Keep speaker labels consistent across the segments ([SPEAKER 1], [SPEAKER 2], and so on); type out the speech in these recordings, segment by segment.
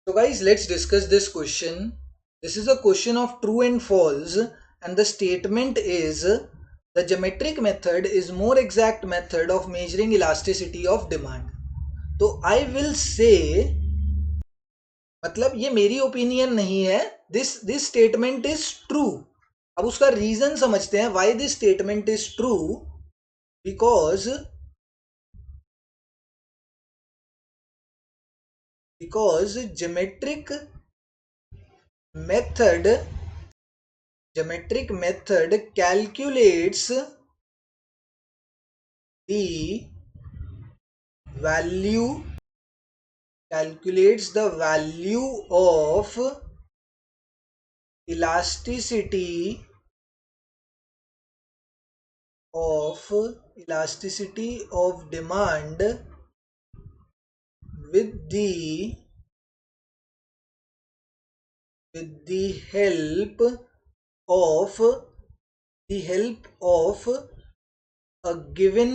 [SPEAKER 1] So guys, let's discuss this question. This is a question of true and false, and the statement is the geometric method is more exact method of measuring elasticity of demand. तो I will say, मतलब ये मेरी opinion नहीं है, this statement is true. अब उसका reason समझते हैं why this statement is true. Because geometric method calculates the value of elasticity of demand with the help of a given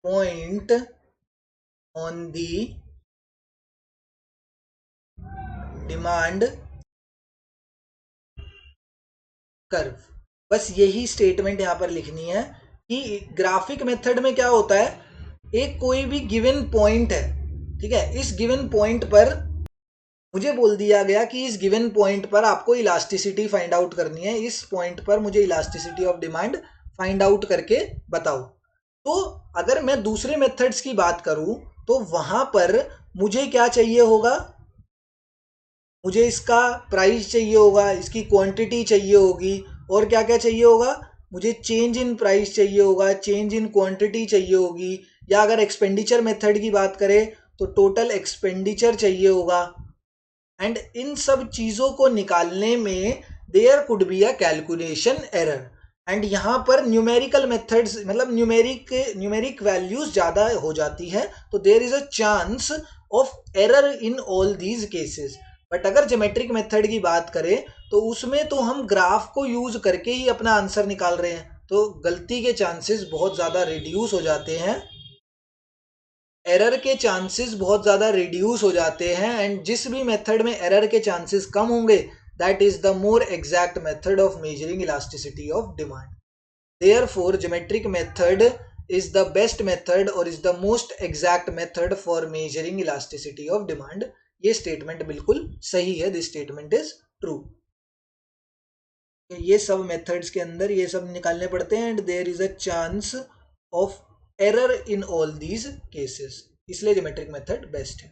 [SPEAKER 1] point on the demand curve. बस यही statement यहां पर लिखनी है कि ग्राफिक मेथड में क्या होता है, एक कोई भी गिवन पॉइंट है, ठीक है, इस गिवन पॉइंट पर मुझे बोल दिया गया कि इस गिवन पॉइंट पर आपको इलास्टिसिटी फाइंड आउट करनी है, इस पॉइंट पर मुझे elasticity of demand find out करके बताओ. तो अगर मैं दूसरे मेथड्स की बात करूं तो वहां पर मुझे क्या चाहिए होगा, मुझे इसका प्राइस चाहिए होगा, इसकी क्वांटिटी चाहिए होगी, और क्या क्या चाहिए होगा, मुझे चेंज इन प्राइस चाहिए होगा, चेंज इन क्वांटिटी चाहिए होगी, या अगर एक्सपेंडिचर मेथड की बात करें तो टोटल एक्सपेंडिचर चाहिए होगा. एंड इन सब चीज़ों को निकालने में there could be a calculation error. And यहाँ पर न्यूमेरिकल मेथड्स, मतलब न्यूमेरिक वैल्यूज ज़्यादा हो जाती है, तो there is a chance of error in all these cases. But अगर ज्योमेट्रिक मेथड की बात करें तो उसमें तो हम ग्राफ को यूज करके ही अपना आंसर निकाल रहे हैं, तो गलती के चांसेस बहुत ज़्यादा रिड्यूस हो जाते हैं, एरर के चांसेस बहुत ज़्यादा रिड्यूस हो जाते हैं. एंड जिस भी मेथड में एरर के चांसेस कम होंगे, that is the more exact method of measuring elasticity of demand. Therefore geometric method is the best method or is the most exact method for measuring elasticity of demand. ये statement बिल्कुल सही है, this statement is true. ये सब methods के अंदर ये सब निकालने पड़ते हैं, and there is a chance of error in all these cases, इसलिए ज्योमेट्रिक मेथड बेस्ट है.